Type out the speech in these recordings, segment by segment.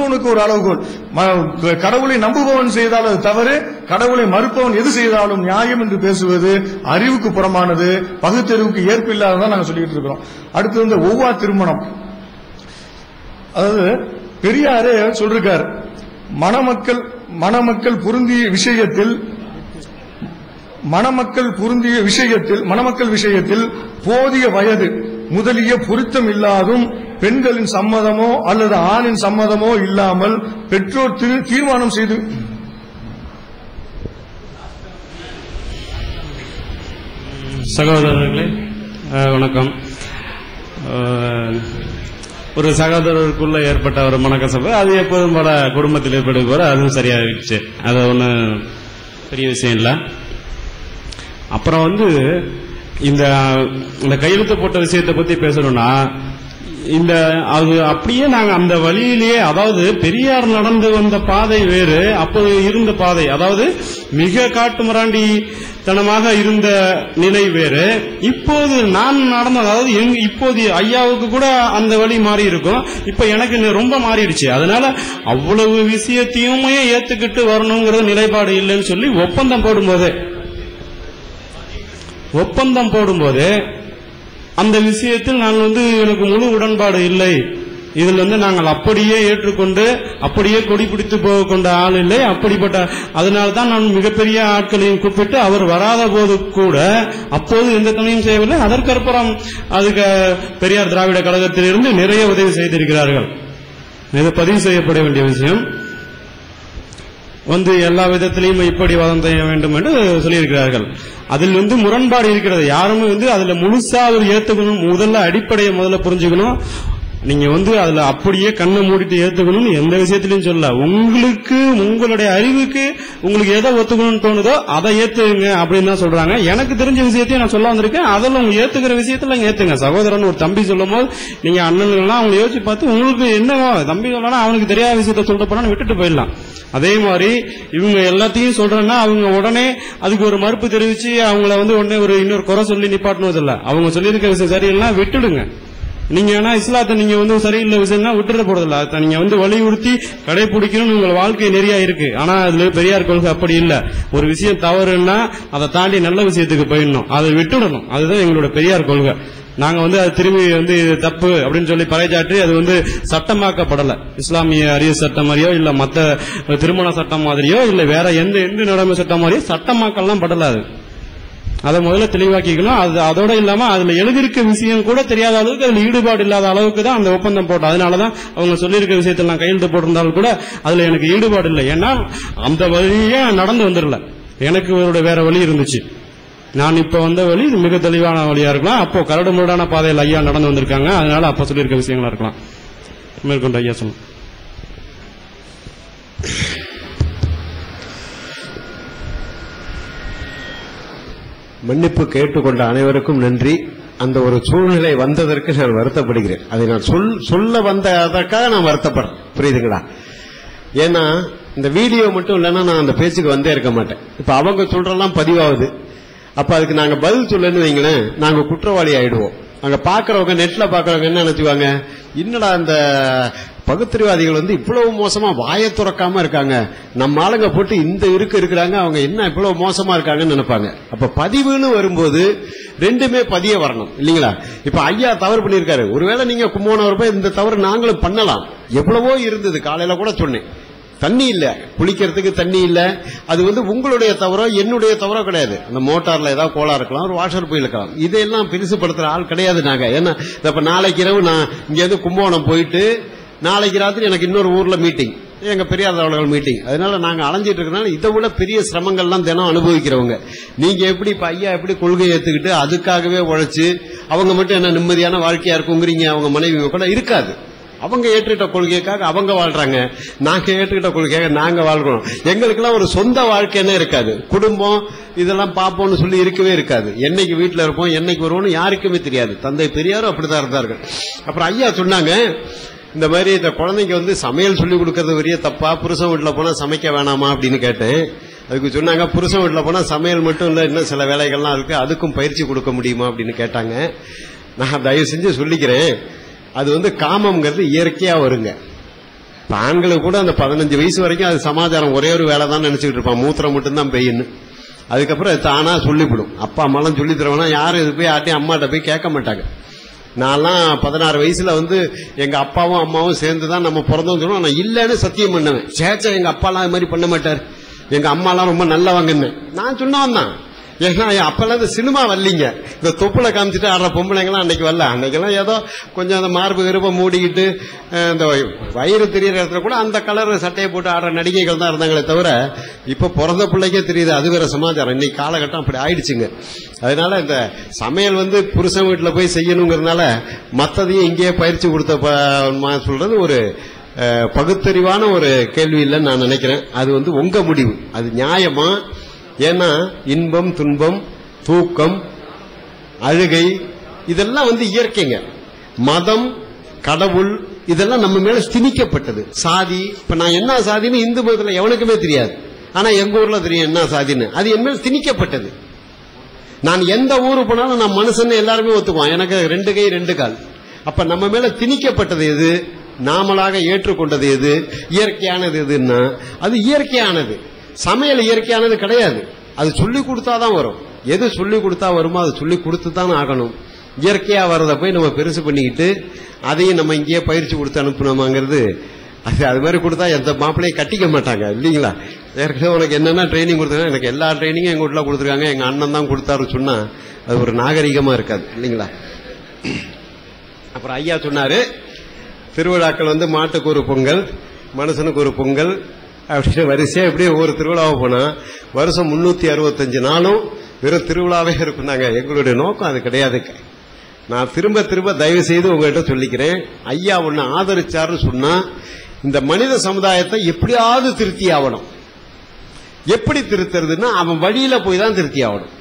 மறுப்பவனுக்கு ஒரு அளவுகோல். கடவுளை நம்புபவன் செய்தால் அது தவறு, கடவுளை மறுப்பவன் எது செய்தாலும் நியாயம் என்று பேசுவது அறிவுக்கு புறமானது, பகுத்தறிவுக்கு ஏற்பில்லாததான் நாங்க சொல்லிட்டு இருக்கிறோம். அடுத்து இந்த ஒவ்வா திருமணம், அதாவது பெரியாரே சொல்றார், மணமக்கள் பொருந்திய விஷயத்தில் போதிய வயது முதலிய பொருத்தம் இல்லாதும் பெண்களின் சம்மதமோ அல்லது ஆணின் சம்மதமோ இல்லாமல் பெற்றோர் தீர்மானம் செய்து. சகோதரர்களே வணக்கம். ஒரு சகோதரருக்குள்ள ஏற்பட்ட ஒரு மனக்கசப்பு, அது எப்போதும் போல குடும்பத்தில் ஏற்படுகிற அதுவும் சரியாகிடுச்சு. அது ஒன்றும் பெரிய விஷயம் இல்லை. அப்புறம் இந்த கையெழுத்து போட்ட விஷயத்தை பத்தி பேசணும்னா, அது அப்படியே நாங்க அந்த வழியிலேயே, அதாவது பெரியார் நடந்து வந்த பாதை வேறு, அப்போது இருந்த பாதை, அதாவது மிக காட்டுமிராண்டி தனமாக இருந்த நிலை வேறு. இப்போது நான் நடந்த, அதாவது இப்போது ஐயாவுக்கு கூட அந்த வழி மாறி இருக்கும், இப்ப எனக்கு ரொம்ப மாறிடுச்சு. அதனால அவ்வளவு விஷயத்தையுமே ஏத்துக்கிட்டு வரணுங்கிறது நிலைப்பாடு இல்லைன்னு சொல்லி ஒப்பந்தம் போடும்போது அந்த விஷயத்தில் நான் எனக்கு முழு உடன்பாடு இல்லை. இதில் நாங்கள் அப்படியே ஏற்றுக்கொண்டு அப்படியே கொடி பிடித்து போக கொண்ட ஆள் இல்லை. அப்படிப்பட்ட அதனால்தான் நான் மிகப்பெரிய ஆட்களையும் கூப்பிட்டு அவர் வராத போது கூட அப்போது எந்த துணையும் செய்யவில்லை. அதற்கப்புறம் அதுக்கு பெரியார் திராவிட கழகத்திலிருந்து நிறைய உதவி செய்திருக்கிறார்கள். இது பதிவு செய்யப்பட வேண்டிய விஷயம். எல்லா விதத்திலையும் இப்படி வாதம் செய்ய வேண்டும் என்று சொல்லியிருக்கிறார்கள். அதில் முரண்பாடு இருக்கிறது. யாருமே அதுல முழுசா அவர் ஏத்துக்கணும். முதல்ல அடிப்படையை முதல்ல புரிஞ்சுக்கணும். நீங்க அதுல அப்படியே கண்ணை மூடிட்டு ஏத்துக்கணும்னு எந்த விஷயத்திலையும் சொல்ல. உங்களுக்கு உங்களுடைய அறிவுக்கு உங்களுக்கு எதை ஒத்துக்கணும்னு தோணுதோ அதை ஏத்துங்க அப்படின்னு தான் சொல்றாங்க. எனக்கு தெரிஞ்ச விஷயத்தையும் நான் சொல்ல வந்திருக்கேன். அதில் உங்க ஏத்துக்கிற விஷயத்துல ஏத்துங்க. சகோதரன் ஒரு தம்பி சொல்லும் போது நீங்க அண்ணன்கள்லாம் அவங்க யோசிச்சு பார்த்து உங்களுக்கு என்னவோ தம்பி சொல்லலாம், அவனுக்கு தெரியாத விஷயத்த சொல்லிட்டு போனா விட்டுட்டு போயிடலாம். அதே மாதிரி இவங்க எல்லாத்தையும் சொல்றேன்னா அவங்க உடனே அதுக்கு ஒரு மறுப்பு தெரிவிச்சு அவங்கள உடனே இன்னொரு குறை சொல்லி நிப்பாட்டணுதில்ல. அவங்க சொல்லியிருக்க விஷயம் சரியில்லைன்னா விட்டுடுங்க. நீங்க ஏன்னா இஸ்லாத்தை நீங்க சரியில்லை விஷயம்னா விட்டுற போறதில்ல. நீங்க வலியுறுத்தி கடைபிடிக்கணும்னு உங்க வாழ்க்கை நிறைய இருக்கு. ஆனா அதுல பெரியார் கொள்கை அப்படி இல்ல. ஒரு விஷயம் தவறுன்னா அதை தாண்டி நல்ல விஷயத்துக்கு போயிடணும், அதை விட்டுடணும். அதுதான் எங்களோட பெரியார் கொள்கை. நாங்க அது திரும்பி இது தப்பு அப்படின்னு சொல்லி பறைச்சாற்றி அது சட்டமாக்கப்படல. இஸ்லாமிய அரிய சட்டம் மாதிரியோ இல்ல மத்த திருமண சட்டம் மாதிரியோ இல்ல வேற எந்த நடைமுறை சட்டம் மாதிரியோ சட்டமாக்கலாம் படலாது. அதை முதல்ல தெளிவாக்கிக்கணும். அதோட இல்லாம அதுல எழுதியிருக்க விஷயம் கூட தெரியாத அளவுக்கு அதுல ஈடுபாடு இல்லாத அளவுக்கு தான் அந்த ஒப்பந்தம் போட்டோம். அதனாலதான் அவங்க சொல்லியிருக்க விஷயத்தில் நான் கையெழுத்து போட்டிருந்தாலும் கூட அதுல எனக்கு ஈடுபாடு இல்லை. ஏன்னா அந்த வழியே நடந்து வந்துடல. எனக்கு வேற வழி இருந்துச்சு. நான் இப்ப வந்த வழி மிக தெளிவான வழியா இருக்கலாம். அப்போ கரடு முரடான பாதையில் ஐயா நடந்து வந்திருக்காங்க. அதனால அப்ப சொல்லியிருக்க விஷயங்களா இருக்கலாம். மேற்கொண்டு ஐயா சொல்லுங்க. மன்னிப்பு கேட்டுக்கொண்ட அனைவருக்கும் நன்றி. அந்த ஒரு சூழ்நிலை வந்ததற்கு நான் வருத்தப்படுகிறேன். அதை நான் சொல்ல வந்ததற்காக நான் வருத்தப்படுறேன். புரியுதுங்களா? ஏன்னா இந்த வீடியோ மட்டும் இல்லைன்னா நான் அந்த பேச்சுக்கு வந்தே இருக்க மாட்டேன். இப்ப அவங்க சொல்றதெல்லாம் பதிவாகுது. அப்ப அதுக்கு நாங்க பதில் சொல்லன்னு வைங்களேன், நாங்க குற்றவாளி ஆயிடுவோம். அங்க பாக்குறவங்க, நெட்ல பாக்குறவங்க என்ன நினைச்சுவாங்க, என்னடா அந்த பகுத்தறிவாதிகள் இவ்வளவு மோசமா வாயை துறக்காம இருக்காங்க, நம்ம ஆளுங்க போட்டு இந்த இருக்கிறாங்க, அவங்க என்ன இவ்வளவு மோசமா இருக்காங்கன்னு நினைப்பாங்க. அப்ப பதிவுன்னு வரும்போது ரெண்டுமே பதிய வரணும் இல்லீங்களா? இப்ப ஐயா தவறு பண்ணிருக்காரு. ஒருவேளை நீங்க கும்போணம் போய் இந்த தவறு நாங்களும் பண்ணலாம். எவ்வளவோ இருந்தது. காலையில கூட சொன்னேன், தண்ணி இல்ல, குளிக்கிறதுக்கு தண்ணி இல்ல. அது உங்களுடைய தவறோ என்னுடைய தவறோ கிடையாது. அந்த மோட்டார்ல ஏதாவது கோளா இருக்கலாம், ஒரு வாஷர் போய் இருக்கலாம். இதெல்லாம் பெருசுப்படுத்துற ஆள் கிடையாது நாங்க. ஏன்னா இப்ப நாளைக்கு இரவு நான் இங்க கும்போணம் போயிட்டு நாளைக்கு ராத்திரி எனக்கு இன்னொரு ஊர்ல மீட்டிங், எங்க பெரியார் அவர்கள் மீட்டிங். அதனால நாங்க அலைஞ்சிட்டு இருக்கனால இதை விட பெரிய சிரமங்கள்லாம் தினம் அனுபவிக்கிறவங்க. நீங்க எப்படி இப்ப ஐயா எப்படி கொள்கை ஏத்துக்கிட்டு அதுக்காகவே உழைச்சு அவங்க மட்டும் என்ன நிம்மதியான வாழ்க்கையா இருக்குங்கிறீங்க? அவங்க மனைவி கூட இருக்காது. அவங்க ஏற்றுக்கிட்ட கொள்கைக்காக அவங்க வாழ்றாங்க, நாங்க ஏற்றுக்கிட்ட கொள்கையாக நாங்க வாழ்றோம். எங்களுக்கெல்லாம் ஒரு சொந்த வாழ்க்கைன்னு இருக்காது. குடும்பம் இதெல்லாம் பார்ப்போம்னு சொல்லி இருக்கவே இருக்காது. என்னைக்கு வீட்டுல இருப்போம், என்னைக்கு வருவோம்னு யாருக்குமே தெரியாது. தந்தை பெரியாரும் அப்படித்தான் இருந்தார்கள். அப்புறம் ஐயா சொன்னாங்க, இந்த மாதிரி இந்த குழந்தைங்க சமையல் சொல்லி கொடுக்கறது பெரிய தப்பா, புருஷன் வீட்டுல போனா சமைக்க வேணாமா அப்படின்னு கேட்டேன். அதுக்கு சொன்னாங்க, புருஷன் வீட்டுல போனா சமையல் மட்டும் இல்ல, இன்னும் சில வேலைகள்லாம் இருக்கு, அதுக்கும் பயிற்சி கொடுக்க முடியுமா அப்படின்னு கேட்டாங்க. நான் தயவு செஞ்சு சொல்லிக்கிறேன், அது காமம்ங்கிறது இயற்கையா வருங்க. ஆண்களுக்கு கூட அந்த 15 வயசு வரைக்கும் அது சமாச்சாரம் ஒரே ஒரு வேலை தான் நினைச்சுக்கிட்டு இருப்பான், மூத்திரம் மட்டும்தான் பெய்யுன்னு. அதுக்கப்புறம் தானா சொல்லிவிடும். அப்பா அம்மாலாம் சொல்லி தருவானா யாரும் இது போய் ஆட்டி அம்மாட்ட போய் கேட்க மாட்டாங்க. நான்லாம் 16 வயசுல எங்க அப்பாவும் அம்மாவும் சேர்ந்துதான் நம்ம பிறந்தோம் சொல்லுவோம். நான் இல்லன்னு சத்தியம் பண்ணுவேன். சேச்சா எங்க அப்பாலாம் அது மாதிரி பண்ண மாட்டார், எங்க அம்மாலாம் ரொம்ப நல்லவங்கன்னு நான் சொன்னவன் தான். ஏன்னா அப்பெல்லாம் இந்த சினிமா வரலீங்க, இந்த தொப்புல காமிச்சிட்டு ஆடுற பொம்பளைங்கலாம் அன்னைக்கு வரல. அன்னைக்கெல்லாம் ஏதோ கொஞ்சம் அந்த மார்பு கருப்பை மூடிக்கிட்டு இந்த வயிறு தெரியற இடத்துல கூட அந்த கலர் சட்டையை போட்டு ஆடுற நடிகைகள் தான் இருந்தாங்களே தவிர இப்ப பிறந்த பிள்ளைக்கே தெரியுது அது வேற சமாச்சாரம். இன்னைக்கு காலகட்டம் அப்படி ஆயிடுச்சுங்க. அதனால இந்த சமையல் புருஷன் வீட்டுல போய் செய்யணுங்கிறதுனால மத்ததையும் இங்கேயே பயிற்சி கொடுத்த சொல்றது ஒரு பகுத்தறிவான ஒரு கேள்வி இல்லைன்னு நான் நினைக்கிறேன். அது உங்க முடிவு, அது நியாயமா? ஏன்னா இன்பம் துன்பம் தூக்கம் அழுகை இதெல்லாம் இயற்கைங்க. மதம் கடவுள் இதெல்லாம் நம்ம மேல திணிக்கப்பட்டது. சாதி, இப்ப நான் என்ன சாதின்னு இந்து மதத்துல எவனுக்குமே தெரியாது, ஆனா எங்க ஊர்ல தெரியும் என்ன சாதின்னு. அது என் மேல திணிக்கப்பட்டது. நான் எந்த ஊரு போனாலும் நான் மனுஷன் எல்லாருமே ஒத்துக்குவான், எனக்கு 2 கை 2 கால். அப்ப நம்ம மேல திணிக்கப்பட்டது எது, நாமளாக ஏற்றுக்கொண்டது எது, இயற்கையானது எதுன்னா அது இயற்கையானது. சமையல் இயற்கையானது கிடையாது, அது சொல்லி கொடுத்தாதான் வரும். எது சொல்லி கொடுத்தா வருமோ அதை சொல்லி கொடுத்து தான் ஆகணும். இயற்கையா வர்றதை போய் நம்ம பெருசு பண்ணிக்கிட்டு அதையும் நம்ம இங்கேயே பயிற்சி கொடுத்து அனுப்பணுமாங்கிறது அது மாதிரி கொடுத்தா எந்த மாப்பிள்ளையும் கட்டிக்க மாட்டாங்க இல்லீங்களா? ஏற்கனவே உனக்கு என்னென்ன ட்ரைனிங் கொடுத்தாங்க, எனக்கு எல்லா ட்ரைனிங்கும் எங்க வீட்டுல கொடுத்துருக்காங்க, எங்க அண்ணன் தான் கொடுத்தாருன்னு சொன்னா அது ஒரு நாகரிகமா இருக்காது இல்லீங்களா? அப்புறம் ஐயா சொன்னாரு திருவிழாக்கள் மாட்டுக்கு ஒரு பொங்கல் மனுஷனுக்கு ஒரு பொங்கல் அப்படின்னு வரிசையா இப்படியே ஒவ்வொரு திருவிழாவை போனா வருஷம் 365 நாளும் வெறும் திருவிழாவே இருக்குனாங்க. எங்களுடைய நோக்கம் அது கிடையாது. நான் திரும்ப திரும்ப தயவு செய்து உங்ககிட்ட சொல்லிக்கிறேன், ஐயா ஒன்னு ஆதரிச்சாருன்னு சொன்னா இந்த மனித சமுதாயத்தை எப்படியாவது திருத்தி ஆகணும். எப்படி திருத்துறதுன்னா அவன் வழியில போய் தான் திருத்தி ஆகணும்.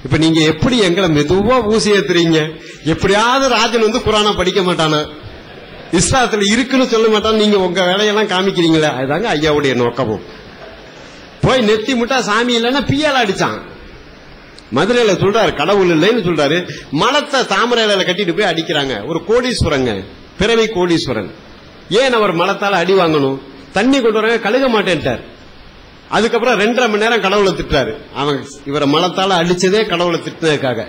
இப்ப நீங்க எப்படி எங்களை மெதுவா ஊசி ஏத்துறீங்க, எப்படியாவது ராஜன் குரானை படிக்க மாட்டானா, இஸ்லாத்துல இருக்குன்னு சொல்ல மாட்டான், நீங்க உங்க வேலையெல்லாம் காமிக்கிறீங்களா? அதுதாங்க ஐயாவுடைய நோக்கமும். போய் நெத்தி முட்டா சாமி இல்லைன்னா பியால அடிச்சான். மதுரையில சொல்றாரு கடவுள் இல்லைன்னு சொல்றாரு, மலத்தை தாமரையில கட்டிட்டு போய் அடிக்கிறாங்க. ஒரு கோடீஸ்வரங்க, பிறவி கோடீஸ்வரன். ஏன் அவர் மலத்தால அடி வாங்கணும்? தண்ணி கொண்டு வராங்க, கழுக மாட்டேன்ட்டார். அதுக்கப்புறம் 2.5 மணி நேரம் கடவுளை திட்டாரு. அவன் இவரை மலத்தால அடிச்சதே கடவுளை திட்டினதுக்காக.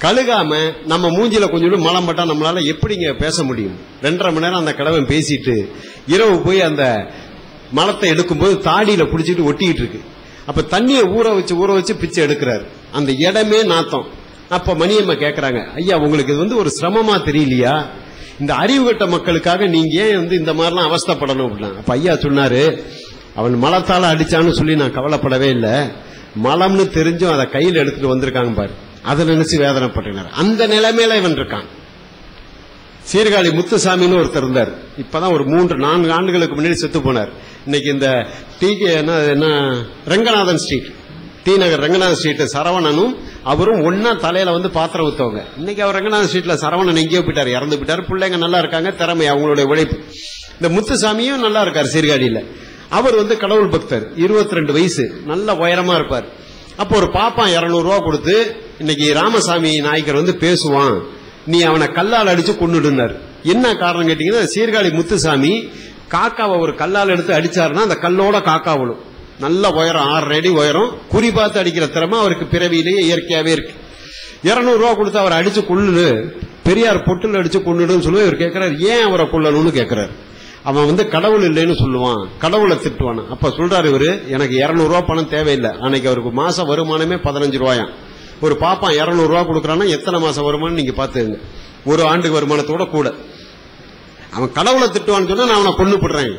கழுகாம நம்ம மூஞ்சில கொஞ்சம் மலம் பட்டா நம்மளால எப்படிங்க பேச முடியும்? 2.5 மணி நேரம் அந்த கடவன் பேசிட்டு இரவு போய் அந்த மலத்தை எடுக்கும்போது தாடியில புடிச்சிட்டு ஒட்டிக்கிட்டு இருக்கு. அப்ப தண்ணியை ஊற வச்சு பிச்சை எடுக்கிறாரு. அந்த இடமே நாத்தம். அப்ப மணியம்மா கேக்குறாங்க, ஐயா உங்களுக்கு இது ஒரு சிரமமா தெரியலையா? இந்த அறிவு கட்ட மக்களுக்காக நீங்க ஏன் இந்த மாதிரிலாம் அவஸ்தைப்படணும் அப்படின்னா? அப்ப ஐயா சொன்னாரு, அவன் மலத்தால அடிச்சான்னு சொல்லி நான் கவலைப்படவே இல்லை, மலம்னு தெரிஞ்சும் அதை கையில் எடுத்துட்டு வந்திருக்காங்க பாரு, அதை நினைச்சு வேதனைப்பட்டினார். அந்த நிலைமையில இவன் இருக்கான். சீர்காழி முத்துசாமின்னு ஒருத்தர் இருந்தார். இப்பதான் ஒரு 3-4 ஆண்டுகளுக்கு முன்னாடி செத்து போனார். இன்னைக்கு இந்த என்ன ரங்கநாதன் ஸ்ட்ரீட், டி நகர் ரங்கநாதன் ஸ்ட்ரீட் சரவணனும் அவரும் ஒன்னா தலையில பாத்திரம் ஊத்தவங்க. இன்னைக்கு அவர் ரங்கநாதன் ஸ்ட்ரீட்ல சரவணன் எங்கேயோ போயிட்டாரு, இறந்து போயிட்டாரு. பிள்ளைங்க நல்லா இருக்காங்க, திறமை அவங்களுடைய உழைப்பு. இந்த முத்துசாமியும் நல்லா இருக்காரு சீர்காழியில. அவர் கடவுள் பக்தர், 22 வயசு, நல்ல உயரமா இருப்பார். அப்போ ஒரு பாப்பான் 200 ரூபா கொடுத்து, இன்னைக்கு ராமசாமி நாயக்கர் பேசுவான், நீ அவனை கல்லால் அடிச்சு கொன்னுடுனார். என்ன காரணம் கேட்டீங்கன்னா, சீர்காழி முத்துசாமி காக்காவை ஒரு கல்லால் எடுத்து அடிச்சாருன்னா அந்த கல்லோட காக்கா விழும். நல்ல உயரம், 6 அடி உயரம், குறி பார்த்து அடிக்கிற திறமை அவருக்கு பிறவியிலேயே இயற்கையாவே இருக்கு. 200 ரூபா கொடுத்து அவரை அடிச்சு கொள்ளு, பெரியார் பொட்டில் அடிச்சு கொன்னுடுன்னு சொல்லி இவர் கேட்கிறார். ஏன் அவரை கொள்ளணும்னு கேட்கிறார். அவன் கடவுள் இல்லைன்னு சொல்லுவான், கடவுளை திட்டுவான். அப்ப சொல்றாரு இவரு, எனக்கு 200 ரூபா பணம் தேவையில்லை. அன்னைக்கு அவருக்கு மாச வருமானமே 15 ரூபாயாம். ஒரு பாப்பான் 200 ரூபா கொடுக்கறான்னா எத்தனை மாசம் வருமானம் நீங்க பாத்துங்க, ஒரு ஆண்டுக்கு வருமானத்தோட கூட. அவன் கடவுளை திட்டுவான்னு சொன்னா நான் அவனை கொண்டு போடுறேன்.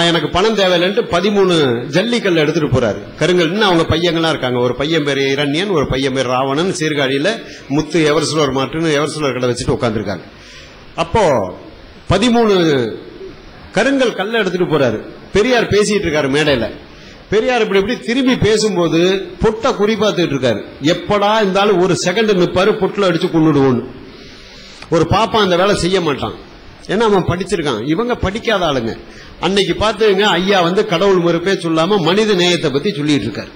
எனக்கு பணம் தேவையில்லைன்ட்டு 13 ஜல்லிக்கல்ல எடுத்துட்டு போறாரு. கருங்கல் அவங்க பையங்கள்லாம் இருக்காங்க. ஒரு பையன் பேர் இரண்யன், ஒரு பையன் பேர் ராவணன். சீர்காழியில முத்து எவர்சிலர் மாட்டுன்னு எவர்சிலர் கடை வச்சுட்டு உட்காந்துருக்காங்க. அப்போ 13 கருங்கல் கல்ல எடுத்துட்டு போறாரு. பெரியார் பேசிட்டு இருக்காரு மேடையில. பெரியார் இப்படி திரும்பி பேசும்போது பொட்டை குறிப்பாத்துட்டு இருக்காரு. எப்படா இருந்தாலும் ஒரு செகண்ட் நிப்பாரு, பொட்டில் அடிச்சு கொண்டுடுவோம். ஒரு பாப்பா அந்த வேலை செய்ய மாட்டான், ஏன்னா அவன் படிச்சிருக்கான். இவங்க படிக்காத ஆளுங்க. அன்னைக்கு பாத்துங்க, ஐயா கடவுள் மறுப்பே சொல்லாம மனித நேயத்தை பத்தி சொல்லிட்டு இருக்காரு.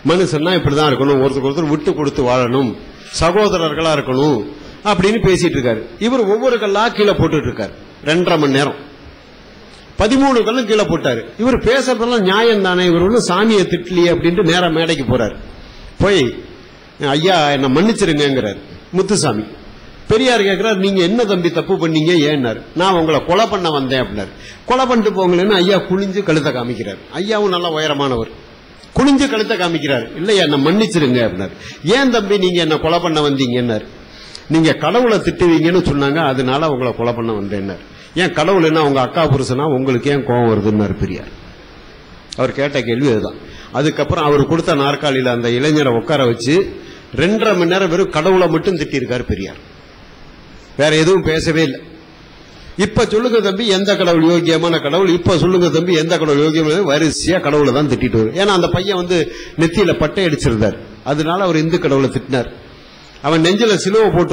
மனுஷன்னா இப்படிதான் இருக்கணும், ஒருத்தருக்கு ஒருத்தர் விட்டு கொடுத்து வாழணும், சகோதரர்களா இருக்கணும் அப்படின்னு பேசிட்டு இருக்காரு. இவர் ஒவ்வொரு கல்லா கீழே போட்டுட்டு இருக்காரு. 2.5 மணி நேரம் 13 கல்லும் கீழே போட்டாரு. இவர் பேசுறதெல்லாம் நியாயம் தானே, இவர் ஒன்னும் சாமியை திட்டலையே அப்படின்ட்டு நேரா மேடைக்கு போறாரு. போய் ஐயா என்ன மன்னிச்சிருங்கிறார் முத்துசாமி. பெரியார் கேட்கிறார், நீங்க என்ன தம்பி தப்பு பண்ணீங்க ஏன்னாரு. நான் உங்களை கொலை பண்ண வந்தேன் அப்படின்னாரு. கொலை பண்ணிட்டு போங்களேன்னு ஐயா குனிஞ்சு கழுத்தை காமிக்கிறார். ஐயாவும் நல்லா உயரமானவர், குனிஞ்சு கழுத்தை காமிக்கிறார். இல்லையா என்ன மன்னிச்சிருங்க அப்படின்னாரு. ஏன் தம்பி நீங்க என்ன கொலை பண்ண வந்தீங்கன்னாரு. நீங்க கடவுளை திட்டுவீங்கன்னு சொன்னாங்க, அதனால உங்களை கொலை பண்ண வந்தேன்னாரு. ஏன் கடவுள் என்ன உங்க அக்கா புருஷனா, உங்களுக்கு ஏன் கோபம் வருதுன்னாரு பெரியார். அவர் கேட்ட கேள்வி அதுதான். அதுக்கப்புறம் அவர் கொடுத்த நாற்காலியில அந்த இளைஞரை உட்கார வச்சு 2.5 மணி நேரம் வெறும் கடவுளை மட்டும் திட்டிருக்காரு பெரியார். வேற எதுவும் பேசவே இல்லை. இப்ப சொல்லுங்க தம்பி எந்த கடவுள் யோகியமான கடவுள், இப்ப சொல்லுங்க தம்பி எந்த கடவுள் யோகியமான, வரிசையா கடவுளை தான் திட்டிட்டு வரும். ஏன்னா அந்த பையன் நெத்தியில பட்டை அடிச்சிருந்தார், அதனால அவர் இந்து கடவுளை திட்டினார். அவன் நெஞ்சில சிலுவை போட்டு